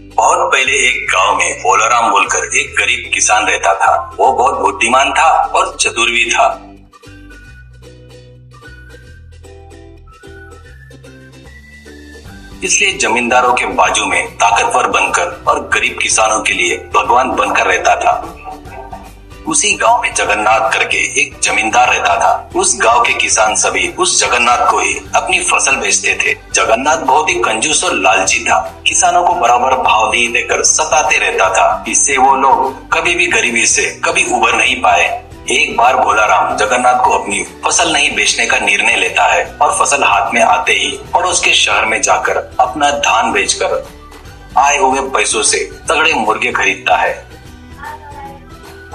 बहुत पहले एक गांव में बोलाराम बोलकर एक गरीब किसान रहता था। वो बहुत बुद्धिमान था और चतुर भी था। इसलिए जमींदारों के बाजू में ताकतवर बनकर और गरीब किसानों के लिए भगवान बनकर रहता था। उसी गांव में जगन्नाथ करके एक जमींदार रहता था। उस गांव के किसान सभी उस जगन्नाथ को ही अपनी फसल बेचते थे। जगन्नाथ बहुत ही कंजूस और लालची था। किसानों को बराबर भाव नहीं देकर सताते रहता था। इससे वो लोग कभी भी गरीबी से कभी उबर नहीं पाए। एक बार बोलाराम जगन्नाथ को अपनी फसल नहीं बेचने का निर्णय लेता है और फसल हाथ में आते ही पड़ोस के शहर में जाकर अपना धान बेचकर आए हुए पैसों से तगड़े मुर्गे खरीदता है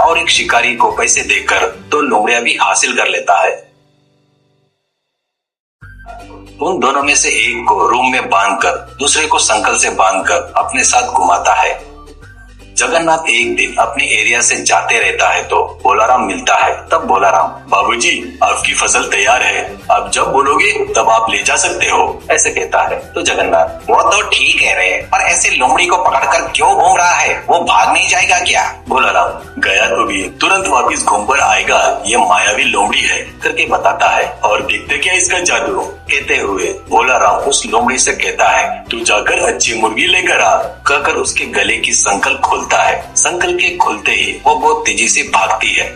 और एक शिकारी को पैसे देकर 2 लोमड़ियां भी हासिल कर लेता है। उन दोनों में से एक को रूम में बांधकर दूसरे को संकल से बांधकर अपने साथ घुमाता है। जगन्नाथ एक दिन अपने एरिया से जाते रहता है तो बोलाराम मिलता है। तब बोलाराम, बाबूजी आपकी फसल तैयार है, आप जब बोलोगे तब आप ले जा सकते हो, ऐसे कहता है। तो जगन्नाथ, वो तो ठीक कह रहे हैं, पर ऐसे लोमड़ी को पकड़कर क्यों घूम रहा है, वो भाग नहीं जाएगा क्या? बोलाराम, गया तो भी तुरंत वापिस घूम कर आएगा, ये मायावी लोमड़ी है करके बताता है। और देखते क्या इसका जादू। कहते हुए बोलाराम उस लोमड़ी से कहता है, तू जाकर अच्छी मुर्गी लेकर आ, कहकर उसके गले की संकल खोलता है। संकल के खुलते ही वो बहुत तेजी से भागती है।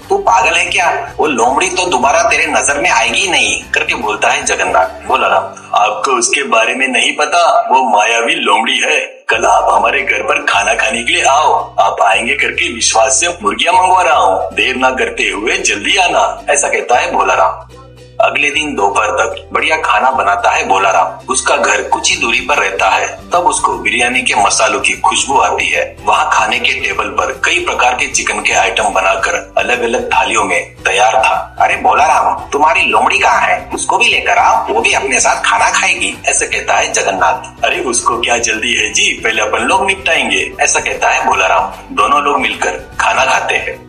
तू पागल है क्या, वो लोमड़ी तो दोबारा तेरे नजर में आएगी नहीं, करके बोलता है जगन्नाथ। बोलाराम, आपको उसके बारे में नहीं पता, वो मायावी लोमड़ी है। कल आप हमारे घर पर खाना खाने के लिए आओ, आप आएंगे करके विश्वास से मुर्गियां मंगवा रहा हूँ, देर ना करते हुए जल्दी आना, ऐसा कहता है बोलाराम। अगले दिन दोपहर तक बढ़िया खाना बनाता है बोलाराम। उसका घर कुछ ही दूरी पर रहता है। तब उसको बिरयानी के मसालों की खुशबू आती है। वहाँ खाने के टेबल पर कई प्रकार के चिकन के आइटम बनाकर अलग अलग थालियों में तैयार था। अरे बोलाराम, तुम्हारी लोमड़ी कहाँ है, उसको भी लेकर आओ, वो भी अपने साथ खाना खाएगी, ऐसा कहता है जगन्नाथ। अरे उसको क्या जल्दी है जी, पहले अपन लोग निपटाएंगे, ऐसा कहता है बोलाराम। दोनों लोग मिलकर खाना खाते हैं।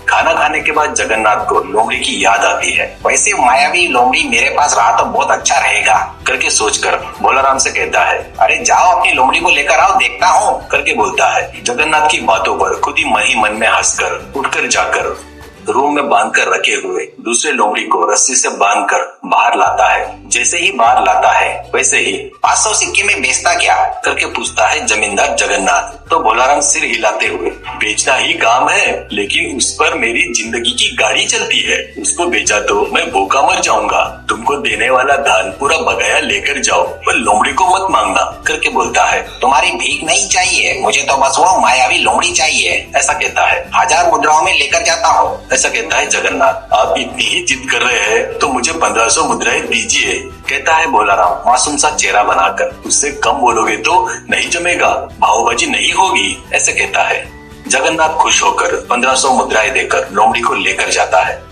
खाना खाने के बाद जगन्नाथ को लोमड़ी की याद आती है। वैसे मायावी लोमड़ी मेरे पास रहा तो बहुत अच्छा रहेगा, करके सोचकर बोलाराम से कहता है, अरे जाओ अपनी लोमड़ी को लेकर आओ, देखता हूँ, करके बोलता है। जगन्नाथ की बातों पर खुद ही मन में हंसकर उठकर जाकर रूम में बांधकर रखे हुए दूसरे लोमड़ी को रस्सी से बांधकर बाहर लाता है। जैसे ही बाहर लाता है वैसे ही 500 सिक्के में बेचता क्या, करके पूछता है जमींदार जगन्नाथ। तो बोलाराम सिर हिलाते हुए, बेचना ही काम है, लेकिन उस पर मेरी जिंदगी की गाड़ी चलती है, उसको बेचा तो मैं भूखा मर जाऊंगा, तुमको देने वाला धान पूरा बगाया लेकर जाओ, पर लोमड़ी को मत मांगना, करके बोलता है। तुम्हारी भीख नहीं चाहिए, मुझे तो बस वो मायावी लोमड़ी चाहिए, ऐसा कहता है। 1000 मुद्राओं में लेकर जाता हूँ, ऐसा कहता है जगन्नाथ। आप इतनी ही जिद कर रहे हैं तो मुझे 1500 मुद्राएं दीजिए, कहता है बोलाराम मासूम सा चेहरा बनाकर। उससे कम बोलोगे तो नहीं जमेगा, भावबाजी नहीं होगी, ऐसे कहता है। जगन्नाथ खुश होकर 1500 मुद्राएं देकर लोमड़ी को लेकर जाता है।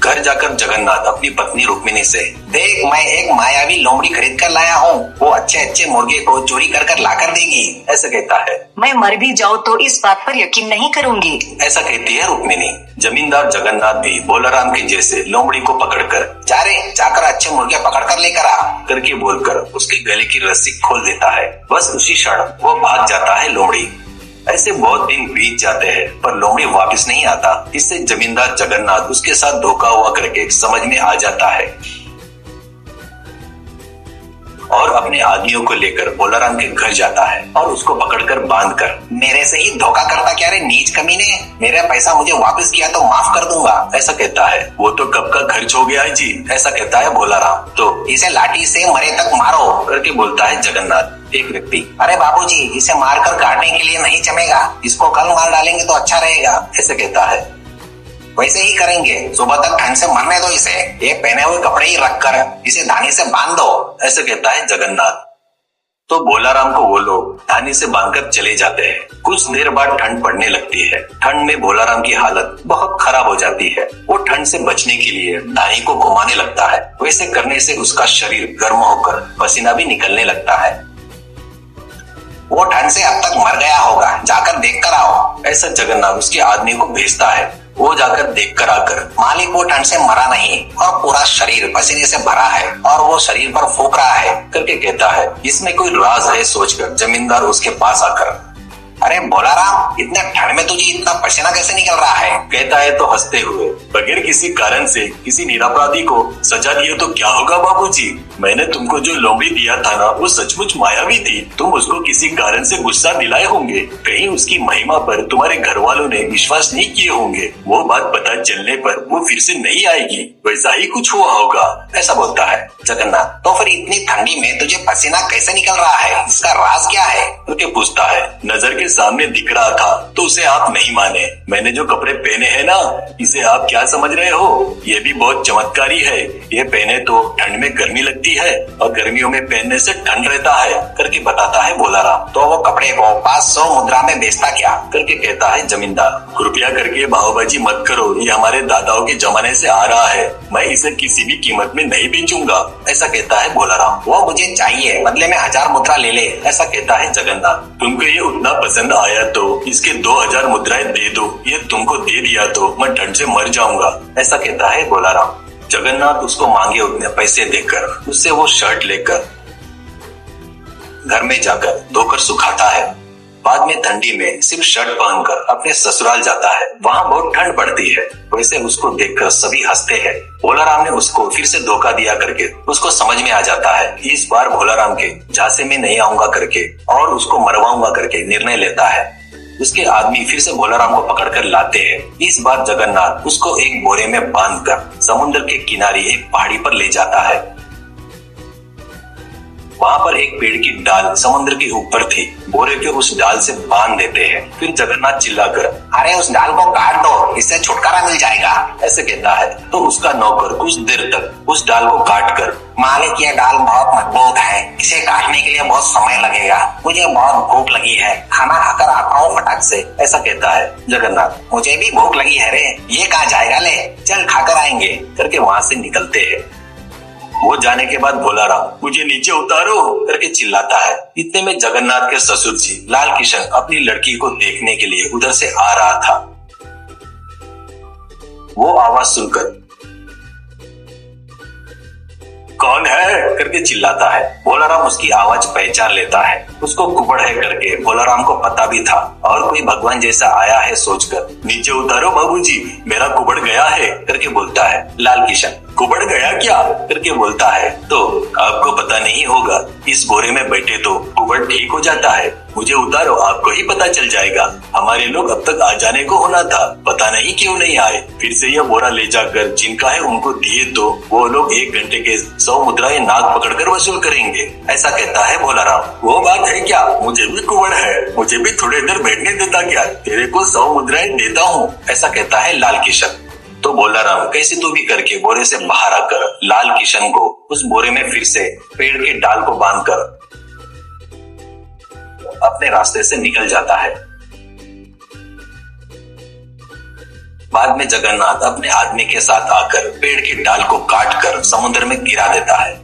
घर जाकर जगन्नाथ अपनी पत्नी रुक्मिणी से, देख मैं एक मायावी लोमड़ी खरीद कर लाया हूँ, वो अच्छे अच्छे मुर्गे को चोरी कर कर ला कर देगी, ऐसा कहता है। मैं मर भी जाऊँ तो इस बात पर यकीन नहीं करूंगी, ऐसा कहती है रुक्मिणी। जमींदार जगन्नाथ भी बोलाराम के जैसे लोमड़ी को पकड़कर, जा रे जाकर अच्छे मुर्गे पकड़ कर लेकर आ, करके बोलकर उसके गले की रस्सी खोल देता है। बस उसी क्षण वो भाग जाता है लोमड़ी। ऐसे बहुत दिन बीत जाते हैं पर लोमड़ी वापस नहीं आता। इससे जमींदार जगन्नाथ उसके साथ धोखा हुआ करके समझ में आ जाता है और अपने आदमियों को लेकर बोलाराम के घर जाता है और उसको पकड़कर बांधकर, मेरे से ही धोखा करता क्या रे नीच कमीने, मेरा पैसा मुझे वापस किया तो माफ कर दूंगा, ऐसा कहता है। वो तो कब का खर्च हो गया है जी, ऐसा कहता है बोलाराम। तो इसे लाठी से मरे तक मारो, करके बोलता है जगन्नाथ। एक व्यक्ति, अरे बाबूजी इसे मारकर काटने के लिए नहीं जमेगा, इसको कल मार डालेंगे तो अच्छा रहेगा, ऐसे कहता है। वैसे ही करेंगे, सुबह तक ठंड से मरने दो इसे, ये पहने हुए कपड़े ही रखकर इसे धानी से बांध दो, ऐसे कहता है जगन्नाथ। तो बोलाराम को वो लोग धानी से बांधकर चले जाते हैं। कुछ देर बाद ठंड पड़ने लगती है। ठंड में बोलाराम की हालत बहुत खराब हो जाती है। वो ठंड से बचने के लिए धानी को घुमाने लगता है। वैसे करने से उसका शरीर गर्म होकर पसीना भी निकलने लगता है। वो ठंड से अब तक मर गया होगा, जाकर देख कर आओ, ऐसा जगन्नाथ उसके आदमी को भेजता है। वो जाकर देख कर आकर मालिक वो ठंड से मरा नहीं और पूरा शरीर पसीने से भरा है और वो शरीर पर फूंक रहा है करके कहता है। इसमें कोई राज है सोचकर जमींदार उसके पास आकर, अरे भोलाराम, इतने ठंड में तुझे इतना पसीना कैसे निकल रहा है? कहता है तो हंसते हुए, बगैर किसी कारण से किसी निरपराधी को सजा दिए तो क्या होगा बाबूजी? मैंने तुमको जो लोमड़ी दिया था ना, वो सचमुच मायावी थी। तुम उसको किसी कारण से गुस्सा दिलाए होंगे, कहीं उसकी महिमा पर तुम्हारे घर वालों ने विश्वास नहीं किए होंगे। वो बात पता चलने पर वो फिर से नहीं आएगी, वैसा ही कुछ हुआ होगा, ऐसा बोलता है जगन्नाथ। तो फिर इतनी ठंडी में तुझे पसीना कैसे निकल रहा है? इसका राज क्या है? करके पूछता है। नजर के सामने दिख रहा था तो उसे आप नहीं माने। मैंने जो कपड़े पहने हैं ना, इसे आप क्या समझ रहे हो? ये भी बहुत चमत्कारी है। ये पहने तो ठंड में गर्मी लगती है और गर्मियों में पहनने से ठंड रहता है करके बताता है भोलाराम। तो वो कपड़े को 500 मुद्रा में बेचता क्या? करके कहता है जमींदार। कृपया करके भावबाजी मत करो, ये हमारे दादाओं के जमाने से आ रहा है। मैं इसे किसी भी कीमत में नहीं बेचूंगा, ऐसा कहता है भोलाराम। वो मुझे चाहिए, बदले में 1000 मुद्रा ले ले, ऐसा कहता है जगन्नाथ। तुमको ये उतना पसंद आया तो इसके 2000 मुद्राएं दे दो। ये तुमको दे दिया तो मैं ठंड से मर जाऊंगा, ऐसा कहता है भोलाराम। जगन्नाथ उसको मांगे उतने पैसे देकर उससे वो शर्ट लेकर घर में जाकर धोकर सुखाता है। बाद में ठंडी में सिर्फ शर्ट पहनकर अपने ससुराल जाता है। वहाँ बहुत ठंड पड़ती है। वैसे उसको देखकर सभी हंसते हैं। भोलाराम ने उसको फिर से धोखा दिया करके उसको समझ में आ जाता है। इस बार भोलाराम के झांसे में नहीं आऊंगा करके और उसको मरवाऊंगा करके निर्णय लेता है। उसके आदमी फिर से भोलाराम को पकड़कर लाते हैं। इस बार जगन्नाथ उसको एक बोरे में बांधकर समुद्र के किनारे एक पहाड़ी पर ले जाता है। वहाँ पर एक पेड़ की डाल समुद्र के ऊपर थी। बोरे के उस डाल से बांध देते हैं। फिर जगन्नाथ चिल्लाकर, अरे उस डाल को काट दो, इससे छुटकारा मिल जाएगा, ऐसे कहता है। तो उसका नौकर कुछ देर तक उस डाल को काट कर, मालिक ये डाल बहुत मजबूत है, इसे काटने के लिए बहुत समय लगेगा, मुझे बहुत भूख लगी है, खाना खाकर आता हूँ फटाक से, ऐसा कहता है जगन्नाथ। मुझे भी भूख लगी है रे, ये कहाँ जाएगा, ले चल खाकर आएंगे करके वहाँ से निकलते हैं। वो जाने के बाद भोलाराम, मुझे नीचे उतारो करके चिल्लाता है। इतने में जगन्नाथ के ससुर जी लाल किशन अपनी लड़की को देखने के लिए उधर से आ रहा था। वो आवाज सुनकर कौन है करके चिल्लाता है। भोलाराम उसकी आवाज पहचान लेता है। उसको कुबड़ है करके भोलाराम को पता भी था और कोई भगवान जैसा आया है सोचकर, नीचे उतारो बाबूजी, मेरा कुबड़ गया है करके बोलता है। लाल किशन, कुबड़ गया क्या करके बोलता है। तो आपको पता नहीं होगा, इस बोरे में बैठे तो कुबड़ ठीक हो जाता है। मुझे उतारो, आपको ही पता चल जाएगा। हमारे लोग अब तक आ जाने को होना था, पता नहीं क्यों नहीं आए। फिर से यह बोरा ले जाकर जिनका है उनको दिए तो वो लोग 1 घंटे के 100 मुद्राएं नाक पकड़कर वसूल करेंगे, ऐसा कहता है भोलाराम। वो बात है क्या, मुझे भी कुबड़ है, मुझे भी थोड़ी देर बैठने देता क्या, तेरे को 100 मुद्राएं देता हूँ, ऐसा कहता है लाल किशन। तो भोलाराम कैसे तो भी करके बोरे से बाहर आकर लाल किशन को उस बोरे में फिर से पेड़ के डाल को बांधकर अपने रास्ते से निकल जाता है। बाद में जगन्नाथ अपने आदमी के साथ आकर पेड़ के डाल को काटकर समुद्र में गिरा देता है।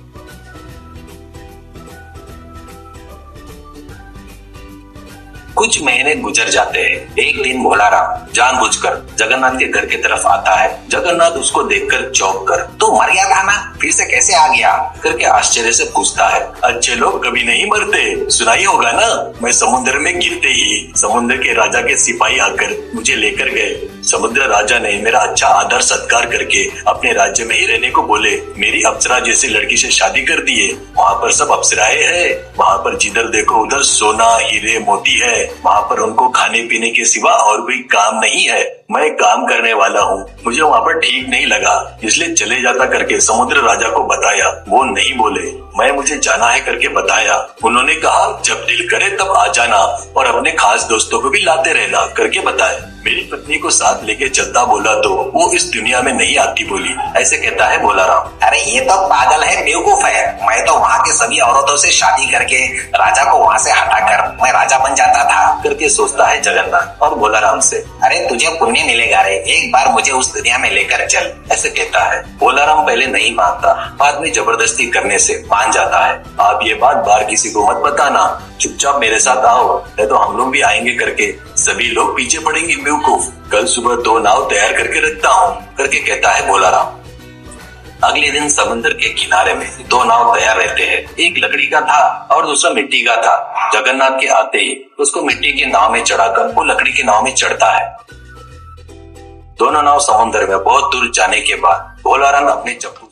कुछ महीने गुजर जाते हैं। एक दिन भोलाराम जानबूझकर जगन्नाथ के घर की तरफ आता है। जगन्नाथ उसको देखकर चौंक कर, तो मर गया था ना, फिर से कैसे आ गया करके आश्चर्य से पूछता है। अच्छे लोग कभी नहीं मरते, सुना ही होगा ना। मैं समुद्र में गिरते ही समुद्र के राजा के सिपाही आकर मुझे लेकर गए। समुद्र राजा ने मेरा अच्छा आदर सत्कार करके अपने राज्य में ही रहने को बोले। मेरी अप्सरा जैसी लड़की से शादी कर दिए। वहाँ पर सब अप्सराएं हैं। वहाँ पर जिधर देखो उधर सोना हीरे मोती है। वहाँ पर उनको खाने पीने के सिवा और कोई काम नहीं है। मैं काम करने वाला हूँ, मुझे वहाँ पर ठीक नहीं लगा, इसलिए चले जाता करके समुद्र राजा को बताया। वो नहीं बोले, मैं मुझे जाना है करके बताया। उन्होंने कहा जब दिल करे तब आ जाना और अपने खास दोस्तों को भी लाते रहना करके बताया। मेरी पत्नी को साथ लेके चलता बोला तो वो इस दुनिया में नहीं आती बोली, ऐसे कहता है भोलाराम। अरे ये तो पागल है, बेवकूफ है। मैं तो वहाँ के सभी औरतों से शादी करके राजा को वहाँ से हटाकर मैं राजा बन जाता था करके सोचता है जगन्नाथ। और भोलाराम से, अरे तुझे पुण्य पुण्य मिलेगा रे, एक बार मुझे उस दुनिया में लेकर चल, ऐसे कहता है। बोलाराम पहले नहीं मानता, बाद में जबरदस्ती करने से मान जाता है। आप ये बात बाहर किसी को मत बताना, चुपचाप मेरे साथ आओ, नहीं तो हम लोग भी आएंगे करके सभी लोग पीछे पड़ेंगे बेवकूफ। कल सुबह 2 नाव तैयार करके रखता हूँ करके कहता है बोलाराम। अगले दिन समुद्र के किनारे में 2 नाव तैयार रहते हैं। एक लकड़ी का था और दूसरा मिट्टी का था। जगन्नाथ के आते ही उसको मिट्टी के नाव में चढ़ाकर वो लकड़ी के नाव में चढ़ता है। दोनों नाव समुद्र में बहुत दूर जाने के बाद बोलाराम अपने चप्पू